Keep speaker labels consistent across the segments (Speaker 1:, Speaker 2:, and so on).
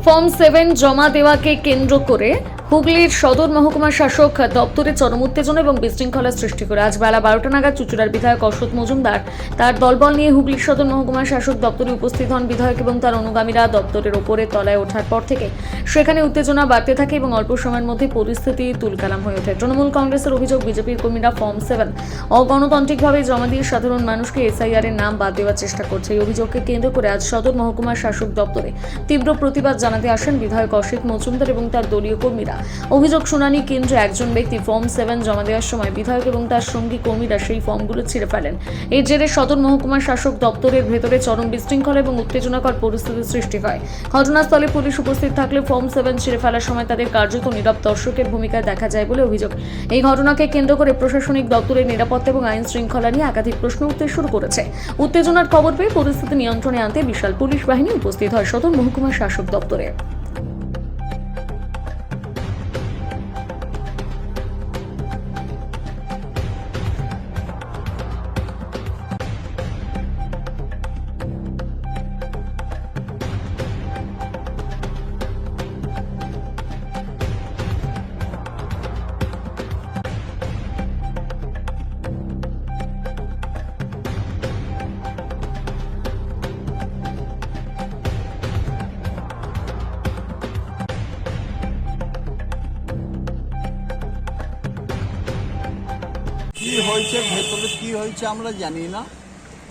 Speaker 1: Form 7 জমা দেওয়াকে কেন্দ্র করে হুগলির সদর মহকুমা শাসক দপ্তরে চরম উত্তেজনা এবং বিশৃঙ্খলা সৃষ্টি করে আজ বেলা 12টা নাগাদ চুঁচুড়ার বিধায়ক অশোক মজুমদার তার দলবল নিয়ে হুগলির সদর মহকুমা শাসক দপ্তরে উপস্থিত হন। বিধায়ক এবং তার অনুগামীরা দপ্তরের ওপরে তলায় ওঠার পর থেকে সেখানে উত্তেজনা বাড়তে থাকে এবং অল্প সময়ের মধ্যে পরিস্থিতি তুলকালাম হয়ে ওঠে। তৃণমূল কংগ্রেসের অভিযোগ, বিজেপির কর্মীরা ফর্ম 7 অগণতান্ত্রিকভাবে জমা দিয়ে সাধারণ মানুষকে এসআইআর এর নাম বাদ দেওয়ার চেষ্টা করছে। এই অভিযোগকে কেন্দ্র করে আজ সদর মহকুমা শাসক দপ্তরে তীব্র প্রতিবাদ জানাতে আসেন বিধায়ক অশোক মজুমদার এবং তার দলীয় কর্মীরা। অভিযোগ শুনানি কেন্দ্রে একজন ব্যক্তি ফর্ম 7 জমা দেওয়ার সময় বিধায়ক এবং তার সঙ্গী কর্মীরা সেই ফর্মগুলো ছিঁড়ে ফেলেন। এর জেরে সদর মহকুমা শাসক দপ্তরের ভেতরে চরম বিশৃঙ্খলা এবং উত্তেজনাকর পরিস্থিতির সৃষ্টি হয়। ঘটনাস্থলে পুলিশ উপস্থিত থাকলে ফর্ম 7 ছিঁড়ে ফেলার সময় তাদের কার্যত নীরব দর্শকের ভূমিকায় দেখা যায় বলে অভিযোগ। এই ঘটনাকে কেন্দ্র করে প্রশাসনিক দপ্তরের নিরাপত্তা এবং আইন শৃঙ্খলা নিয়ে একাধিক প্রশ্ন উঠতে শুরু করেছে। উত্তেজনার খবর পেয়ে পরিস্থিতি নিয়ন্ত্রণে আনতে বিশাল পুলিশ বাহিনী উপস্থিত হয় সদর মহকুমা শাসক দপ্তরে।
Speaker 2: কি হয়েছে ভেতরে কি হয়েছে আমরা জানি না,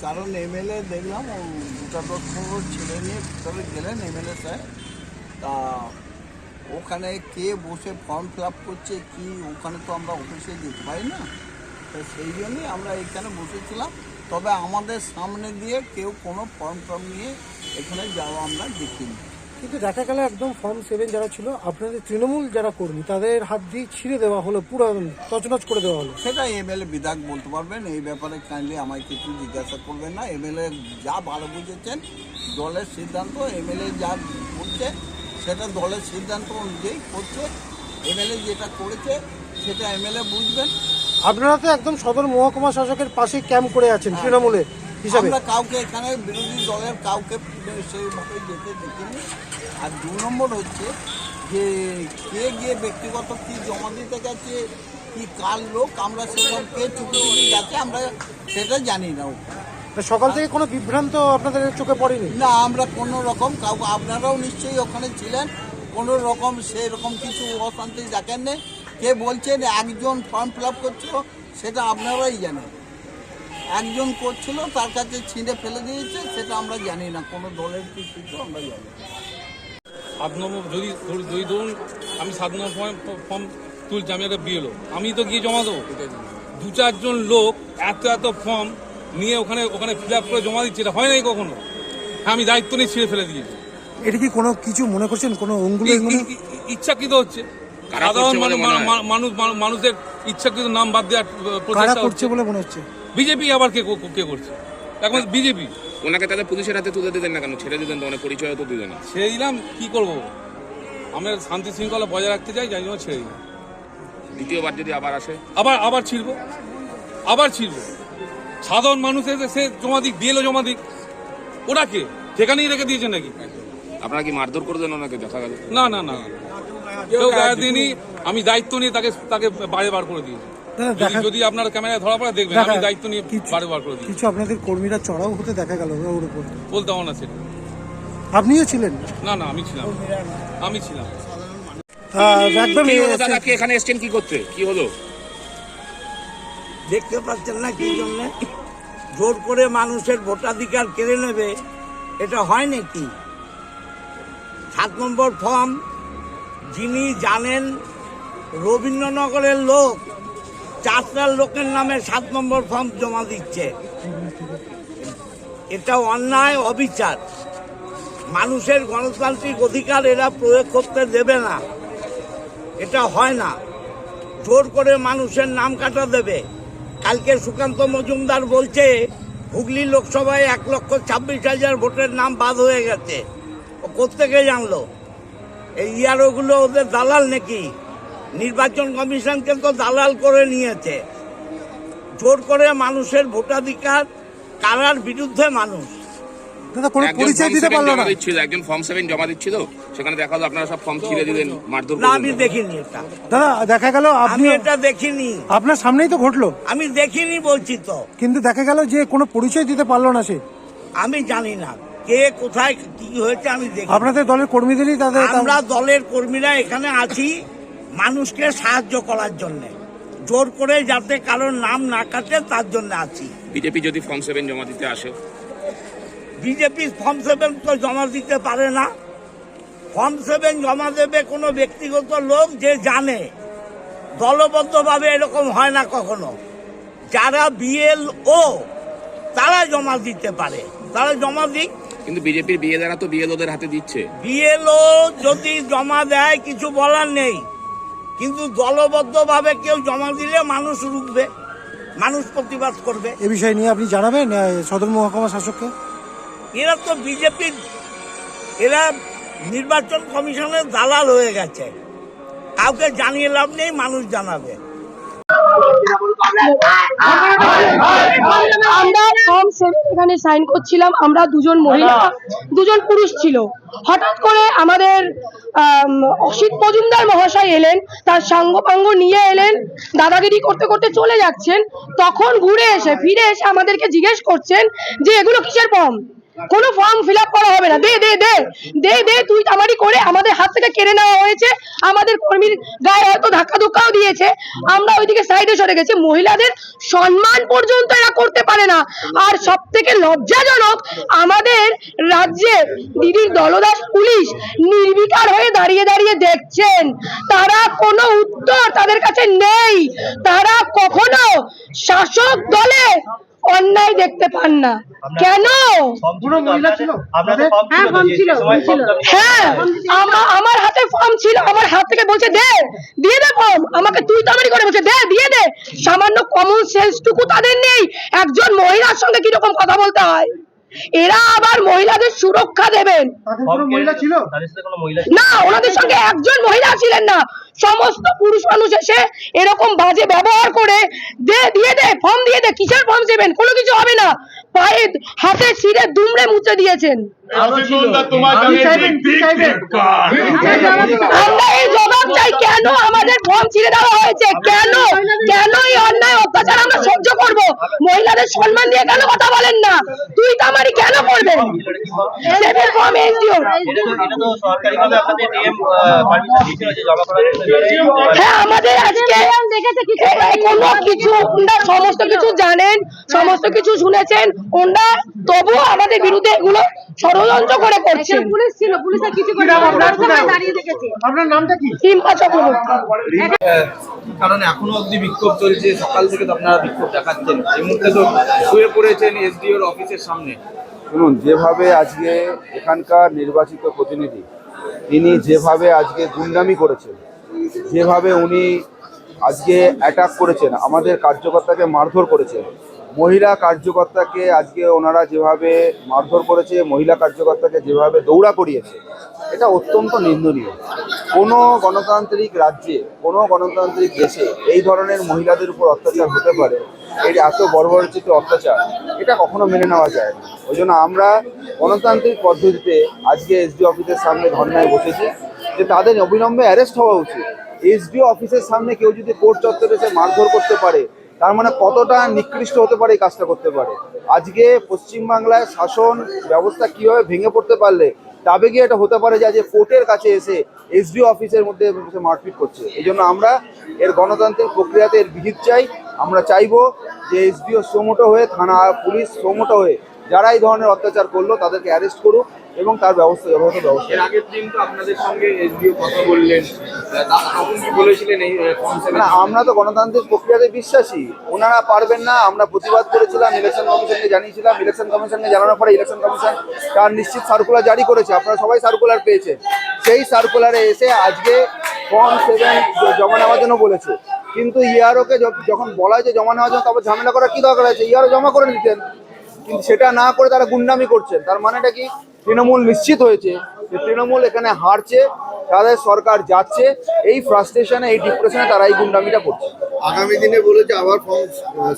Speaker 2: কারণ এমএলএ দেখলাম ও দুটা দশ ছেলে নিয়ে ভেতরে গেলেন এমএলএ স্যার। তা ওখানে কে বসে ফর্ম ফিল আপ করছে কি, ওখানে তো আমরা অফিসে যেতে পারি না, তো সেই জন্যই আমরা এখানে বসেছিলাম। তবে আমাদের সামনে দিয়ে কেউ কোনো ফর্ম নিয়ে এখানে যাওয়া আমরা দেখিনি।
Speaker 3: কিন্তু দেখা গেল একদম ফর্ম 7 যারা ছিল আপনাদের তৃণমূল যারা কর্মী তাদের হাত দিয়ে ছিঁড়ে দেওয়া হলো, পুরো তছনছ করে দেওয়া হলো।
Speaker 2: সেটা এমএলএ বিধায়ক বলতে পারবেন, এই ব্যাপারে কাইন্ডলি আমায় কিছু জিজ্ঞাসা করবেন না। এমএলএ যা ভালো বুঝেছেন, দলের সিদ্ধান্ত, এমএলএ যা বলছে সেটা দলের সিদ্ধান্ত অনুযায়ী করছে। এমএলএ যেটা করেছে সেটা এমএলএ বুঝবেন।
Speaker 3: আপনারা তো একদম সদর মহকুমা শাসকের পাশে ক্যাম্প করে আছেন তৃণমূলে হিসাবে।
Speaker 2: আমরা কাউকে এখানে বিরোধী দলের কাউকে সেইভাবে যেতে দেখিনি। আর 2 নম্বর হচ্ছে যে কে গিয়ে ব্যক্তিগত কি জমা দিতে গেছে, কি কার লোক, আমরা সেসব কে চুপি গেছে আমরা সেটা জানি না।
Speaker 3: সকাল থেকে কোনো বিভ্রান্ত আপনাদের চোখে পড়েনি?
Speaker 2: না, আমরা কোনো রকম কাউকে, আপনারাও নিশ্চয়ই ওখানে ছিলেন, কোনো রকম সেরকম কিছু অশান্তি দেখেন নেই। কে বলছেন একজন ফর্ম ফিল আপ করছিল সেটা আপনারাই জানেন, একজন করছিল তার কাছে ছিঁড়ে ফেলে দিয়েছে সেটা আমরা জানি না, কোনো দলের কিছু আমরা জানি না।
Speaker 4: 7 নম্বর যদি ধরুন আমি 7 নম্বর ফর্ম তুলছি, আমি একটা বিএলও, আমি তো গিয়ে জমা দেবো। 2-4 জন লোক এত ফর্ম নিয়ে ওখানে ফিল আপ করে জমা দিচ্ছে, এটা হয় নাই কখনো। হ্যাঁ, আমি দায়িত্ব নিয়ে ছিঁড়ে ফেলে দিয়েছি।
Speaker 3: এটা কি কোনো কিছু মনে করছেন, কোনো অঙ্গুলি
Speaker 4: ইচ্ছাকৃত হচ্ছে? সাধারণ মানুষের ইচ্ছাকৃত নাম বাদ দেওয়ার প্রচেষ্টা
Speaker 3: করছে বলে মনে হচ্ছে।
Speaker 4: বিজেপি আবার কে করছে? এখন বিজেপি।
Speaker 5: ওনাকে তাদের পুলিশের হাতে তুলে দিতেন না কেন? ছেড়ে দিতেন তো, মানে পরিচয় তো দিতেন না।
Speaker 4: ছেড়ে দিলাম, কি করবো? আমরা শান্তি শৃঙ্খলা বজায় রাখতে চাই, যাই জন্য ছেড়ে দিলাম।
Speaker 5: দ্বিতীয়বার যদি আবার আসে
Speaker 4: আবার ছিড়বো। সাধারণ মানুষ এসে সে জমা দিক, বিএলও জমা দিক, ওরা কে সেখানেই রেখে দিয়েছে নাকি?
Speaker 5: আপনারা কি মারধর করে দেন ওনাকে? দেখা গেল
Speaker 4: না, কেউ গায়ে দিইনি। আমি দায়িত্ব নিয়ে তাকে বাইরে বার করে দিয়েছি। যদি আপনার ক্যামেরায় ধরা পড়ে দেখবেন, আমি দায়িত্ব নিয়ে বাইরে বার করে দিয়েছি।
Speaker 3: কিছু আপনাদের কর্মীরা চড়াও হতে দেখা গেল ওর উপর,
Speaker 4: বলতে হবে না সেটা।
Speaker 3: আপনিও ছিলেন?
Speaker 4: না, আমি ছিলাম।
Speaker 5: দাদা কি এখানে এসছেন কি করতে? কি হলো
Speaker 6: দেখতে পাচ্ছেন না কি জন্য জোর করে মানুষের ভোটাধিকার কেড়ে নেবে? এটা হয় নাকি? 7 নম্বর ফর্ম যিনি জানেন, রবীন্দ্রনগরের লোক 4 লোকের নামে 7 নম্বর ফর্ম জমা দিচ্ছে। এটা অন্যায়, অবিচার। মানুষের গণতান্ত্রিক অধিকার এরা প্রয়োগ করতে দেবে না, এটা হয় না। জোর করে মানুষের নাম কাটা দেবে। কালকে সুকান্ত মজুমদার বলছে হুগলি লোকসভায় 1,26,000 ভোটের নাম বাদ হয়ে গেছে। ও কোত্থেকে জানলো? এই ইয়ারোগুলো ওদের দালাল নাকি? নির্বাচন কমিশনকে তো দালাল করে নিয়েছে। জোর করে মানুষের ভোটাধিকার কারার বিরুদ্ধে মানুষ
Speaker 3: দাদা কোনো
Speaker 5: একজন
Speaker 3: পরিচয়
Speaker 5: Form
Speaker 3: দিতে
Speaker 5: 7
Speaker 3: পারলো
Speaker 5: জমা
Speaker 3: না।
Speaker 5: দিচ্ছিল, একজন ফর্ম 7 জমা দিচ্ছিল, সেখানে দেখা হলো আপনারা সব ফর্ম ছিঁড়ে দিলেন, মারধর
Speaker 6: না আমি
Speaker 5: করলেন।
Speaker 6: দেখিনি এটা,
Speaker 3: দাদা দেখা গেল
Speaker 6: আমি
Speaker 3: আপনি
Speaker 6: এটা দেখিনি,
Speaker 3: আপনার সামনেই তো ঘটলো,
Speaker 6: আমি দেখিনি বলছি তো।
Speaker 3: কিন্তু দেখা গেল যে কোনো পরিচয় দিতে পারলো না সে।
Speaker 6: আমি জানি না কে কোথায় কি হয়েছে, আমি দেখি।
Speaker 3: আপনাদের দলের কর্মীদেরই তাদের
Speaker 6: আমরা দলের কর্মীরা এখানে আছি মানুষকে সাহায্য করার জন্য, জোর করে যাতে কারোর নাম না কাটে তার জন্য আছি।
Speaker 5: বিজেপি যদি ফর্ম 7 জমা দিতে আসে,
Speaker 6: বিজেপি ফর্ম 7 তো জমা দিতে পারে না। ফর্ম 7 জমা দেবে কোনো ব্যক্তিগত লোক যে জানে, দলবদ্ধভাবে এরকম হয় না কখনো। যারা বিএলও তারা জমা দিতে পারে, তারা জমা দিক।
Speaker 5: কিন্তু বিজেপির বিএলএরা তো বিএলওদের হাতে দিচ্ছে।
Speaker 6: বিএলও যদি জমা দেয় কিছু বলার নেই, কিন্তু দলবদ্ধভাবে কেউ জমা দিলে মানুষ রুখবে, মানুষ প্রতিবাদ করবে।
Speaker 3: এ বিষয় নিয়ে আপনি জানাবেন সদর মহকুমা শাসককে।
Speaker 6: এরা তো বিজেপির, এরা নির্বাচন কমিশনের দালাল হয়ে গেছে, কাউকে জানিয়ে লাভ নেই, মানুষ জানাবে।
Speaker 7: আমরা ফর্ম 7 এখানে সাইন করছিলাম, আমরা দুজন মহিলা দুজন পুরুষ ছিল। হঠাৎ করে আমাদের অসিত মজুমদার মহাশয় এলেন, তার সাঙ্গপাঙ্গ নিয়ে এলেন, দাদাগিরি করতে করতে চলে যাচ্ছেন। তখন ফিরে এসে আমাদেরকে জিজ্ঞেস করছেন যে এগুলো কিসের ফর্ম, কোনো ফর্ম ফিল আপ করা হবে না, দে দে দে দে দে তুই তামারি করে আমাদের হাত থেকে কেড়ে নেওয়া হয়েছে। আমাদের কর্মীর গায়ে হয়তো ধাক্কা ধুক্কাও দিয়েছে, আমরা ওইদিকে সাইডে সরে গেছি। মহিলাদের সম্মান পর্যন্ত এরা করতে পারে না। আর সব থেকে লজ্জাজনক, আমাদের রাজ্যে দিদির দলদাস পুলিশ নির্বিকার হয়ে দাঁড়িয়ে দাঁড়িয়ে দেখছেন, তারা কোনো উত্তর তাদের কাছে নেই। তারা কখনো শাসক দলে অন্যায় দেখতে পান না। কেন? হ্যাঁ, আমার হাতে ফর্ম ছিল, আমার হাত থেকে বলছে দে, দিয়ে দে ফর্ম, আমাকে তুই তামারি করে বলছে দে, দিয়ে দে। সামান্য কমন সেন্সটুকু তাদের নেই, একজন মহিলার সঙ্গে কিরকম কথা বলতে হয়। এরা আবার মহিলাদের সুরক্ষা দেবেন না, ওনাদের সঙ্গে একজন মহিলা ছিলেন না। সমস্ত পুরুষ মানুষ এসে এরকম বাজে ব্যবহার করে দে, দিয়ে দে ফর্ম, দিয়ে দে, কিসের ফর্ম 7, কোনো কিছু হবে না, পায়ে হাতে ছিঁড়ে দুমড়ে মুচড়ে দিয়েছেন। আমরা এই জবাব চাই, কেন আমাদের ফর্ম ছিঁড়ে দেওয়া হয়েছে, কেন কেন এই অন্যায় অত্যাচার আমরা সহ্য করব? মহিলাদের সম্মান দিয়ে কেন কথা বলেন না? তুই তামারি কেন করবেন? সেভেন ফর্ম এনজিও, হ্যাঁ আমাদের আজকে কোনো কিছু, ওনারা সমস্ত কিছু জানেন, সমস্ত কিছু শুনেছেন, ওনারা তবুও আমাদের বিরুদ্ধে এগুলো ষড়যন্ত্র করে করছেন। পুলিশ ছিল, পুলিশের কিছু করে দাঁড়িয়ে দেখেছে। আপনার নামটা কি? টিম্পা চক্রবর্তী।
Speaker 8: কারণ এখনো অবধি বিক্ষোভ চলছে, সকাল থেকে তো আপনারা বিক্ষোভ দেখাচ্ছেন, এই মুহূর্তে তো শুয়ে পড়েছেন এসডিওর অফিসের সামনে।
Speaker 9: শুনুন, যেভাবে আজকে এখানকার নির্বাচিত প্রতিনিধি তিনি যেভাবে আজকে গুন্ডামি করেছেন, যেভাবে উনি আজকে অ্যাটাক করেছেন, আমাদের কার্যকর্তাকে মারধর করেছেন, মহিলা কার্যকর্তাকে আজকে ওনারা যেভাবে মারধর করেছে, মহিলা কার্যকর্তাকে যেভাবে দৌড়া করিয়েছে, এটা অত্যন্ত নিন্দনীয়। কোনো গণতান্ত্রিক রাজ্যে, কোনো গণতান্ত্রিক দেশে এই ধরনের মহিলাদের উপর অত্যাচার হতে পারে, এর এত বর্বরচিত অত্যাচার, এটা কখনো মেনে নেওয়া যায় না। ওই জন্য আমরা গণতান্ত্রিক পদ্ধতিতে আজকে এসডিও অফিসের সামনে ধর্নায় বসেছি যে তাদের অবিলম্বে অ্যারেস্ট হওয়া উচিত। এসডিও অফিসের সামনে কেউ যদি কোর্ট চত্বরে এসে মারধর করতে পারে, তার মানে কতটা নিকৃষ্ট হতে পারে এই কাজটা করতে পারে। আজকে পশ্চিমবাংলায় শাসন ব্যবস্থা কীভাবে ভেঙে পড়তে পারলে তবে গিয়ে এটা হতে পারে যে আজ কোর্টের কাছে এসে এসডিও অফিসের মধ্যে মারপিট করছে। এই জন্য আমরা এর গণতান্ত্রিক প্রক্রিয়াতে এর বিহিত চাই। আমরা চাইবো যে এসডিও সোমোটো হয়ে, থানা পুলিশ সোমোটো হয়ে যারা এই ধরনের অত্যাচার করলো তাদেরকে অ্যারেস্ট করুক এবং তার ব্যবস্থা।
Speaker 8: এর আগের দিন তো আপনাদের সঙ্গে এসডিও কথা বললেন, তখন কি বলেছিলেন এই ফর্ম 7?
Speaker 9: না, আমরা তো গণতান্ত্রিক প্রক্রিয়াতে বিশ্বাসী। ওনারা পারবেন না, আমরা প্রতিবাদ করেছিলাম, ইলেকশন কমিশনকে জানিয়েছিলাম। ইলেকশন কমিশনকে জানানোর পরে ইলেকশন কমিশন তার নিশ্চিত সার্কুলার জারি করেছে, আপনারা সবাই সার্কুলার পেয়েছেন। সেই সার্কুলারে এসে আজকে ফর্ম 7 জমা নেওয়ার জন্য বলেছে, কিন্তু ইআরওকে যখন বলা হয় যে জমা নেওয়ার জন্য, তারপর ঝামেলা করার কী দরকার আছে? ইআরও জমা করে নিতেন, কিন্তু সেটা না করে তারা গুন্ডামি করছেন। তার মানেটা কি? তৃণমূল নিশ্চিত হয়েছে যে তৃণমূল এখানে হারছে, তাদের সরকার যাচ্ছে, এই ফ্রাস্ট্রেশনে, এই ডিপ্রেশনে তারা এই গুন্ডামিটা করছে।
Speaker 10: আগামী দিনে বলেছে আবার ফর্ম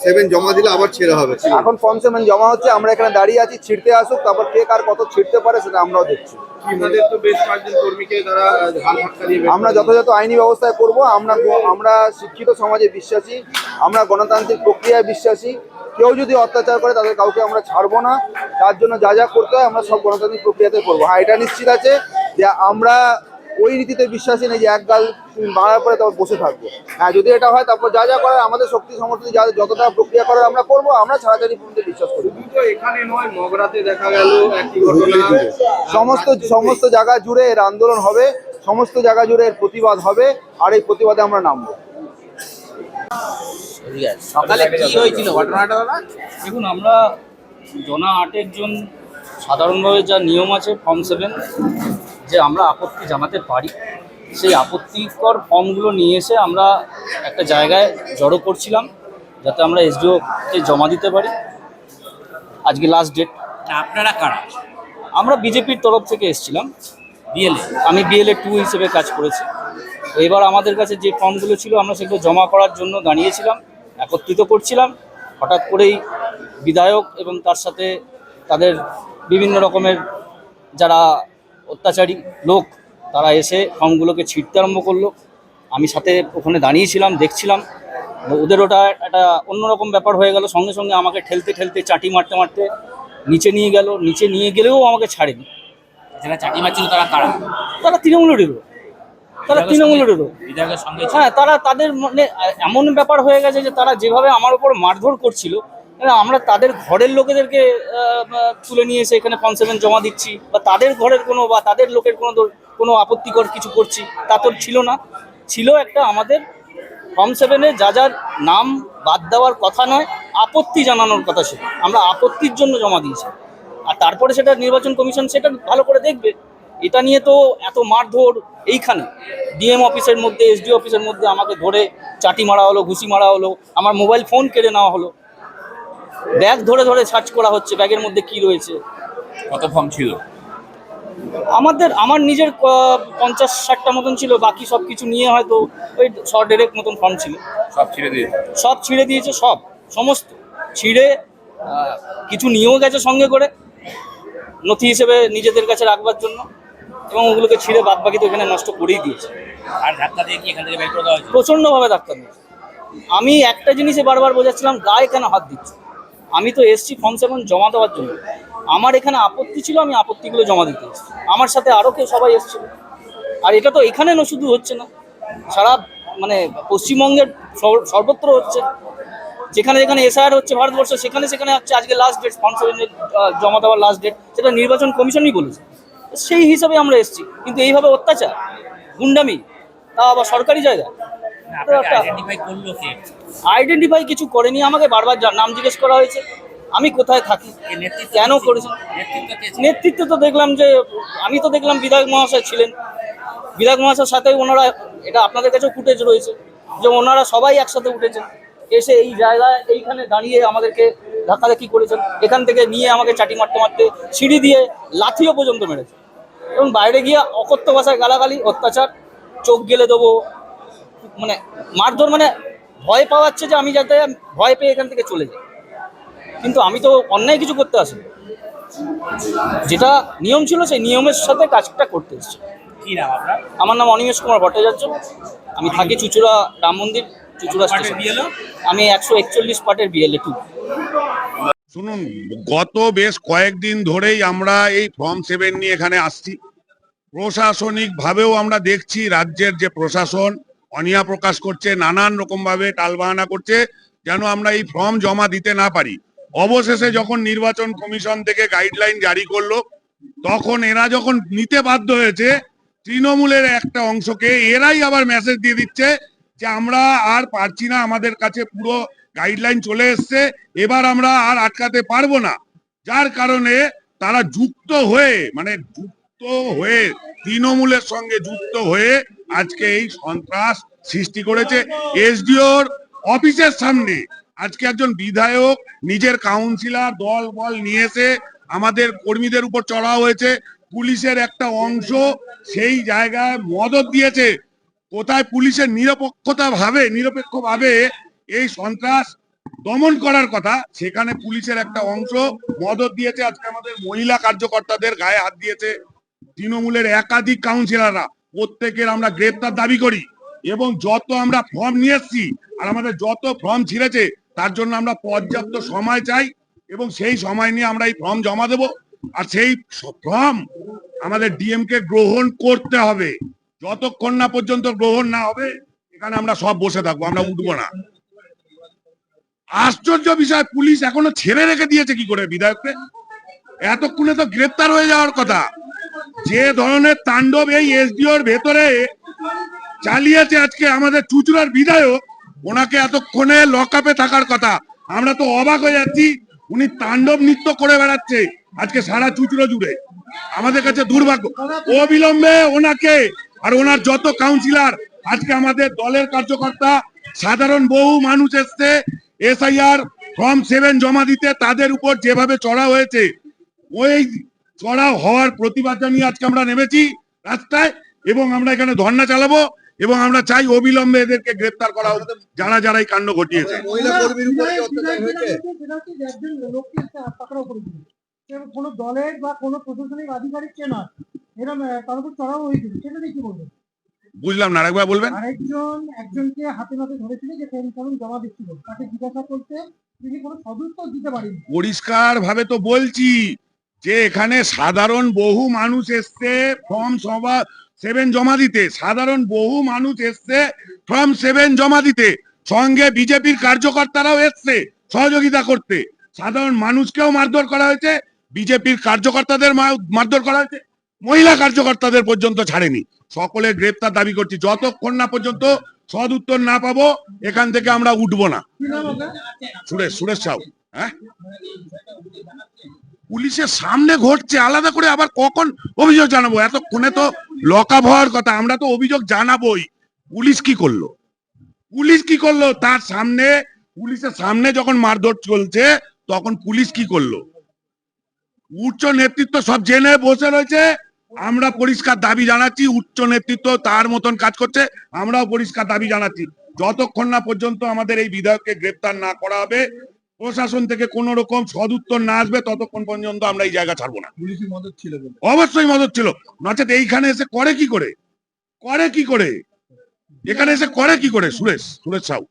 Speaker 10: 7 জমা দিলে আবার ছেড়ে হবে।
Speaker 9: এখন ফর্ম 7 জমা হচ্ছে, আমরা এখানে দাঁড়িয়ে আছি, ছিঁড়তে আসুক, তারপর কে কার কত ছিঁড়তে পারে সেটা আমরাও দেখছি।
Speaker 8: আপনাদের তো বেশ কয়েকজন কর্মীকে তারা হাত ধাক্কা দিয়ে
Speaker 9: আমরা যথাযথ আইনি ব্যবস্থায় করব। আমরা শিক্ষিত সমাজে বিশ্বাসী, আমরা গণতান্ত্রিক প্রক্রিয়ায় বিশ্বাসী। কেউ যদি অত্যাচার করে তাদের কাউকে আমরা ছাড়বো না। তার জন্য যা যা করতে হয় আমরা সব গণতান্ত্রিক প্রক্রিয়াতে করবো। হ্যাঁ, এটা নিশ্চিত আছে যে আমরা ওই নীতিতে বিশ্বাসী নেই যে এক গাল মারার পরে তারপর বসে থাকবো। হ্যাঁ, যদি এটা হয় তারপর যা যা করার আমাদের শক্তি সমর্থন যতটা প্রক্রিয়া করার আমরা করবো। আমরা ছাড়াছাড়ি পর্যন্ত বিশ্বাস করি।
Speaker 8: তো এখানে নয়, মগরাতে দেখা গেল একই ঘটনা।
Speaker 9: সমস্ত জায়গা জুড়ে এর আন্দোলন হবে, সমস্ত জায়গা জুড়ে এর প্রতিবাদ হবে, আর এই প্রতিবাদে আমরা নামবো।
Speaker 11: সকালে কি হয়েছিল ঘটনাটা? দেখুন, আমরা জনা 8 জন সাধারণভাবে যা নিয়ম আছে ফর্ম 7 যে আমরা আপত্তি জানাতে পারি, সেই আপত্তিকর ফর্মগুলো নিয়ে এসে আমরা একটা জায়গায় জড়ো করছিলাম যাতে আমরা এসডিওকে জমা দিতে পারি। আজকে লাস্ট ডেট।
Speaker 6: আপনারা কারা?
Speaker 11: আমরা বিজেপির তরফ থেকে এসেছিলাম, বিএলএ। আমি বিএলএ 2 হিসেবে কাজ করেছি। এবার আমাদের কাছে যে ফর্মগুলো ছিল আমরা সেগুলো জমা করার জন্য দাঁড়িয়েছিলাম, একত্রিত করছিলাম। হঠাৎ করেই বিধায়ক এবং তার সাথে তাদের বিভিন্ন রকমের যারা অত্যাচারী লোক তারা এসে ফর্মগুলোকে ছিঁড়তে আরম্ভ করলো। আমি সাথে ওখানে দাঁড়িয়েছিলাম, দেখছিলাম। ওদের ওটা একটা অন্যরকম ব্যাপার হয়ে গেল। সঙ্গে সঙ্গে আমাকে ঠেলতে ঠেলতে চাটি মারতে মারতে নিচে নিয়ে গেল। নিচে নিয়ে গেলেও আমাকে ছাড়েনি।
Speaker 6: যারা চাটি মারছিল তারা কারা?
Speaker 11: তারা তৃণমূলেরও। হ্যাঁ, তাদের মানে এমন ব্যাপার হয়ে গেছে যে তারা যেভাবে আমার উপর মারধর করছিল, আমরা তাদের ঘরের লোকেদেরকে তুলে নিয়ে এসে এখানে ফর্ম 7 জমা দিচ্ছি, বা তাদের ঘরের কোনো বা তাদের লোকের কোনো আপত্তিকর কিছু করছি তা তো ছিল না। ছিল একটা আমাদের ফর্ম 7-এ যা যার নাম বাদ দেওয়ার কথা নয়, আপত্তি জানানোর কথা ছিল। আমরা আপত্তির জন্য জমা দিয়েছি, আর তারপরে সেটা নির্বাচন কমিশন সেটা ভালো করে দেখবে। এটা নিয়ে তো এত মারধর, এইখানে ডিএম অফিসের মধ্যে, এসডি অফিসের মধ্যে আমাকে ধরে চাটি মারা হলো, ঘুষি মারা হলো, আমার মোবাইল ফোন কেড়ে নেওয়া হলো, ব্যাগ ধরে ধরে সার্চ করা হচ্ছে ব্যাগের মধ্যে কি রয়েছে।
Speaker 5: কত ফর্ম ছিল?
Speaker 11: আমার নিজের 50-60টা মতন ছিল, বাকি সব কিছু নিয়ে হয়তো ওই 100-150 মতন ফর্ম ছিল।
Speaker 5: সব ছিঁড়ে দিয়েছে?
Speaker 11: সব ছিঁড়ে দিয়েছে, সমস্ত ছিঁড়ে কিছু নিয়েও গেছে সঙ্গে করে নথি হিসেবে নিজেদের কাছে রাখবার জন্য, এবং ওগুলোকে ছিঁড়ে বাদ বাকি তো এখানে নষ্ট করেই দিয়েছে।
Speaker 6: আর ধাক্কা দিয়ে কি এখান থেকে বের করে দেওয়া হয়েছে?
Speaker 11: প্রচণ্ডভাবে ধাক্কা দিয়েছে। আমি একটা জিনিসে বারবার বোঝাচ্ছিলাম, গায়ে কেন হাত দিচ্ছি? আমি তো এসছি ফর্ম 7 জমা দেওয়ার জন্য। আমার এখানে আপত্তি ছিল, আমি আপত্তিগুলো জমা দিতে এসেছি। আমার সাথে আরও কেউ সবাই এসেছিল। আর এটা তো এখানে শুধু হচ্ছে না, সারা মানে পশ্চিমবঙ্গের সর্বত্র হচ্ছে। যেখানে যেখানে এসআইআর হচ্ছে ভারতবর্ষ, সেখানে সেখানে হচ্ছে। আজকে লাস্ট ডেট ফর্ম 7 জমা দেওয়ার লাস্ট ডেট, সেটা নির্বাচন কমিশনই বলেছে। সেই হিসাবে আমরা এসেছি, কিন্তু এইভাবে অত্যাচার, গুন্ডামি, তা আবার সরকারি জায়গা। আইডেন্টিফাই কিছু করেনি, আমাকে বারবার নাম জিজ্ঞেস করা হয়েছে, আমি কোথায় থাকি, কেন করেছেন। নেতৃত্ব তো দেখলাম যে, আমি তো দেখলাম বিধায়ক মহাশয় ছিলেন। বিধায়ক মহাশয়ের সাথে ওনারা, এটা আপনাদের কাছেও ফুটেজ রয়েছে, যে ওনারা সবাই একসাথে উঠেছেন, এসে এই জায়গায় এইখানে দাঁড়িয়ে আমাদেরকে ধাক্কাধাক্কি করেছেন। এখান থেকে নিয়ে আমাকে চাটি মারতে মারতে সিঁড়ি দিয়ে লাথিও পর্যন্ত মেরেছে, এবং বাইরে গিয়ে অকথ্য ভাষায় গালাগালি, অত্যাচার, চোখ গেলে দেবো, মানে মারধর, মানে ভয় পাওয়াচ্ছে যে আমি যাতে ভয় পেয়ে এখান থেকে চলে যাই। কিন্তু আমি তো অন্যায় কিছু করতে আসিনি, যেটা নিয়ম ছিল সেই নিয়মের সাথে কাজটা করতে এসেছি।
Speaker 6: কি নাম আপনার?
Speaker 11: আমার নাম অনিমেষ কুমার ভট্টাচার্য। আমি থাকি চুচুড়া রাম মন্দির, চুচুড়া স্টেশন। আমি 141 পার্টের বিএলএ 2।
Speaker 12: শুনুন, গত বেশ কয়েকদিন ধরেই আমরা এই ফর্ম 7 নিয়ে এখানে আসছি। প্রশাসনিক ভাবেও আমরা দেখছি রাজ্যের যে প্রশাসন অনীহা প্রকাশ করছে, নানান রকম ভাবে টালবাহানা করছে যেন আমরা এই ফর্ম জমা দিতে না পারি। অবশেষে যখন নির্বাচন কমিশন থেকে গাইডলাইন জারি করলো, তখন এরা যখন নিতে বাধ্য হয়েছে, তৃণমূলের একটা অংশকে এরাই আবার মেসেজ দিয়ে দিচ্ছে যে আমরা আর পারছি না, আমাদের কাছে পুরো গাইডলাইন চলে এসছে, এবার আমরা আর আটকাতে পারবো না। যার কারণে তারা যুক্ত হয়ে তৃণমূলের সঙ্গে যুক্ত হয়ে আজকে এই সন্ত্রাস সৃষ্টি করেছে। এসডিওর অফিসের সামনে আজকে একজন বিধায়ক নিজের কাউন্সিলর দল বল নিয়ে এসে আমাদের কর্মীদের উপর চড়াও হয়েছে। পুলিশের একটা অংশ সেই জায়গায় মদত দিয়েছে। কোথায় পুলিশের নিরপেক্ষভাবে এই সন্ত্রাস দমন করার কথা, সেখানে পুলিশের একটা অংশ মদত দিয়েছে। আজকে আমাদের মহিলা কার্যকর্তাদের গায়ে হাত দিয়েছে, তৃণমূলের একাধিক কাউন্সিলররা, প্রত্যেকের আমরা গ্রেপ্তার দাবি করি। এবং যত আমরা ফর্ম নিয়ে এসছি আর আমাদের যত ফর্ম ছিঁড়েছে তার জন্য আমরা পর্যাপ্ত সময় চাই এবং সেই সময় নিয়ে আমরা এই ফর্ম জমা দেব। আর সেই ফর্ম আমাদের ডিএম কে গ্রহণ করতে হবে। যতক্ষণ না পর্যন্ত গ্রহণ না হবে এখানে আমরা সব বসে থাকবো, আমরা উঠবো না। আশ্চর্য বিষয়, পুলিশ এখনো ছেড়ে রেখে দিয়েছে কি করে বিধায়ককে? এতক্ষণে তো গ্রেপ্তার হয়ে যাওয়ার কথা। যে ধরনের তাণ্ডব এই এসডিওর ভেতরে চালিয়েছে আজকে আমাদের চুঁচুড়ার বিধায়ক, ওনাকে এতক্ষণে লকআপে থাকার কথা। আমরা তো অবাক হয়ে যাচ্ছি, উনি তাণ্ডব নৃত্য করে বেড়াচ্ছে আজকে সারা চুঁচুড়া জুড়ে। আমাদের কাছে দুর্ভাগ্য, অবিলম্বে ওনাকে আর ওনার যত কাউন্সিলর, আজকে আমাদের দলের কার্যকর্তা, সাধারণ বহু মানুষ এসছে এসআইআর ফর্ম 7 জমা দিতে, তাদের উপর যেভাবে চড়াও হয়েছে, ওই চড়াও হওয়ার প্রতিবাদ জানিয়ে আজকে আমরা নেমেছি রাস্তায় এবং আমরা এখানে ধর্ণা চালাবো এবং আমরা চাই অবিলম্বে এদেরকে গ্রেপ্তার করা হোক যারা যারা এই কাণ্ড ঘটিয়েছে।
Speaker 10: মহিলা কর্মীর উপর কি অত্যাচার হয়েছে?
Speaker 3: কোনো দলের বা কোনো প্রশাসনিক আধিকারিককে না, এরকম তার উপর চড়াও হয়েছিল, সেটা নিয়ে কি বলবেন?
Speaker 12: বুঝলাম না, আরেকবার বলবেন।
Speaker 3: একজনকে হাতে নাতে ধরেছিল যে ফর্ম জমা দিচ্ছিল, তাকে জিজ্ঞাসা করতে তিনি কোনো সদুত্তর দিতে পারেনি।
Speaker 12: পরিষ্কার ভাবে তো বলছি যে এখানে সাধারণ বহু মানুষ এসছে ফর্ম 7 জমা দিতে, সাধারণ বহু মানুষ এসছে ফর্ম 7 জমা দিতে, সঙ্গে বিজেপির কার্যকর্তারাও এসছে সহযোগিতা করতে। সাধারণ মানুষকেও মারধর করা হয়েছে, বিজেপির কার্যকর্তাদের মারধর করা হয়েছে, মহিলা কার্যকর্তাদের পর্যন্ত ছাড়েনি। সকলের গ্রেপ্তার দাবি করছি, যতক্ষণ না পর্যন্ত সদ উত্তর না পাবো এখান থেকে আমরা উঠবো না। সুরেশ সাউ। হ্যাঁ, পুলিশের সামনে ঘটছে, আলাদা করে আবার কখন অভিযোগ জানাবো? এতক্ষণে তো লকআপ হওয়ার কথা, আমরা তো অভিযোগ জানাবোই। পুলিশ কি করলো তার সামনে? পুলিশের সামনে যখন মারধর চলছে তখন পুলিশ কি করলো? উচ্চ নেতৃত্ব সব জেনে বসে রয়েছে। আমরা পরিষ্কার দাবি জানাচ্ছি, উচ্চ নেতৃত্ব তার মতন কাজ করছে, আমরাও পরিষ্কার দাবি জানাচ্ছি, যতক্ষণ না পর্যন্ত আমাদের এই বিধায়ককে গ্রেপ্তার না করা হবে, প্রশাসন থেকে কোন রকম সদুত্তর না আসবে, ততক্ষণ পর্যন্ত আমরা এই জায়গা ছাড়বো না।
Speaker 10: পুলিশের মদত ছিল?
Speaker 12: অবশ্যই মদত ছিল, নচেত এইখানে এসে করে কি করে? এখানে এসে করে কি করে? সুরেশ সাউ।